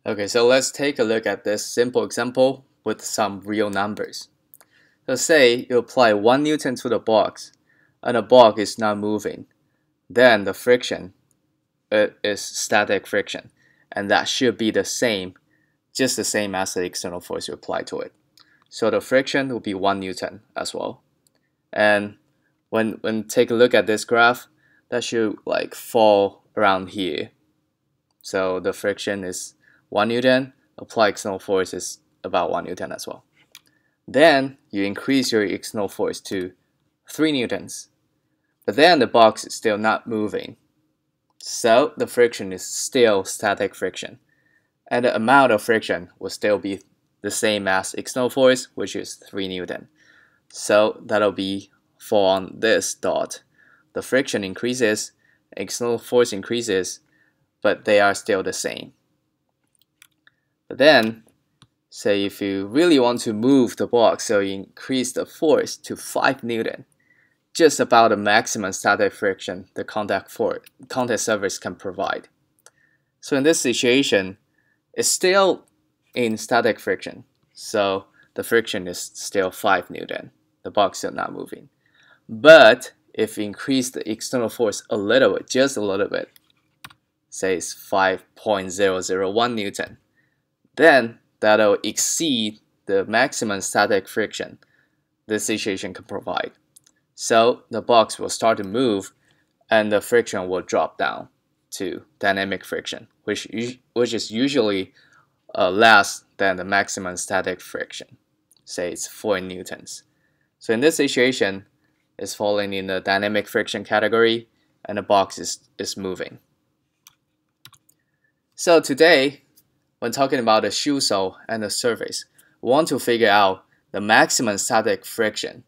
Okay, so let's take a look at this simple example with some real numbers. So say you apply 1 Newton to the box and the box is not moving. Then the friction is static friction, and that should be the same, just the same as the external force you apply to it. So the friction will be 1 Newton as well. And when take a look at this graph, that should like fall around here. So the friction is 1 Newton, apply external force is about 1 Newton as well. Then you increase your external force to 3 Newtons. But then the box is still not moving. So the friction is still static friction. And the amount of friction will still be the same as external force, which is 3 Newton. So that'll be fall on this dot. The friction increases, external force increases, but they are still the same. But then, say if you really want to move the box, so you increase the force to 5 Newton, just about the maximum static friction the contact surface can provide. So in this situation, it's still in static friction, so the friction is still 5 Newton. The box is not moving. But if you increase the external force a little bit, just a little bit, say it's 5.001 Newton, then that'll exceed the maximum static friction this situation can provide. So the box will start to move and the friction will drop down to dynamic friction, which is usually less than the maximum static friction. Say it's 4 Newtons. So in this situation, it's falling in the dynamic friction category and the box is moving. So today, when talking about the shoe sole and the surface, we want to figure out the maximum static friction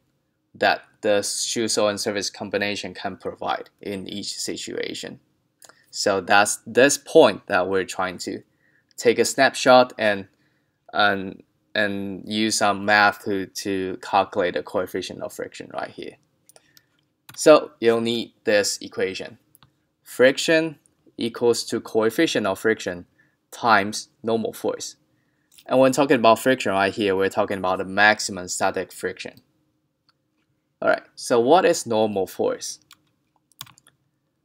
that the shoe sole and surface combination can provide in each situation. So that's this point that we're trying to take a snapshot and use some math to calculate the coefficient of friction right here. So you'll need this equation. Friction equals to coefficient of friction times normal force. And when talking about friction right here, we're talking about the maximum static friction. Alright, so what is normal force?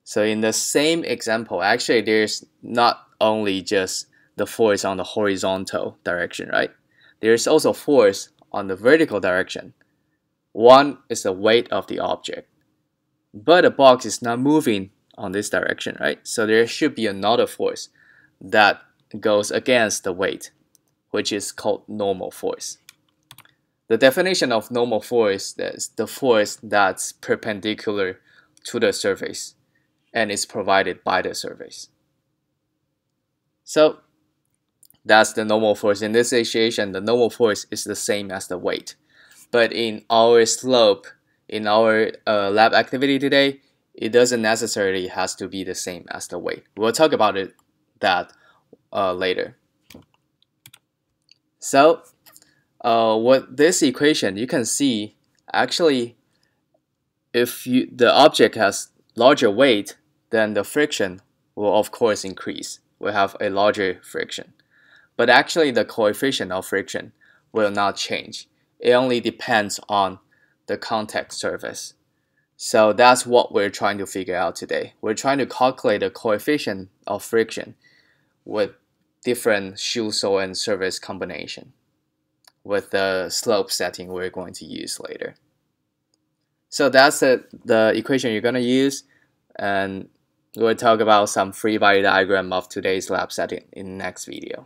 So in the same example, actually there's not only just the force on the horizontal direction, right? There's also force on the vertical direction. One is the weight of the object. But the box is not moving on this direction, right? So there should be another force that goes against the weight, which is called normal force. The definition of normal force is the force that's perpendicular to the surface and is provided by the surface. So that's the normal force. In this situation, the normal force is the same as the weight. But in our slope, in our lab activity today, it doesn't necessarily has to be the same as the weight. We'll talk about that later. So with this equation, you can see actually if the object has larger weight, then the friction will of course increase. We'll have a larger friction. But actually the coefficient of friction will not change. It only depends on the contact surface. So that's what we're trying to figure out today. We're trying to calculate the coefficient of friction with different shoe sole and surface combination with the slope setting we're going to use later. So that's the equation you're going to use, and we'll talk about some free body diagram of today's lab setting in the next video.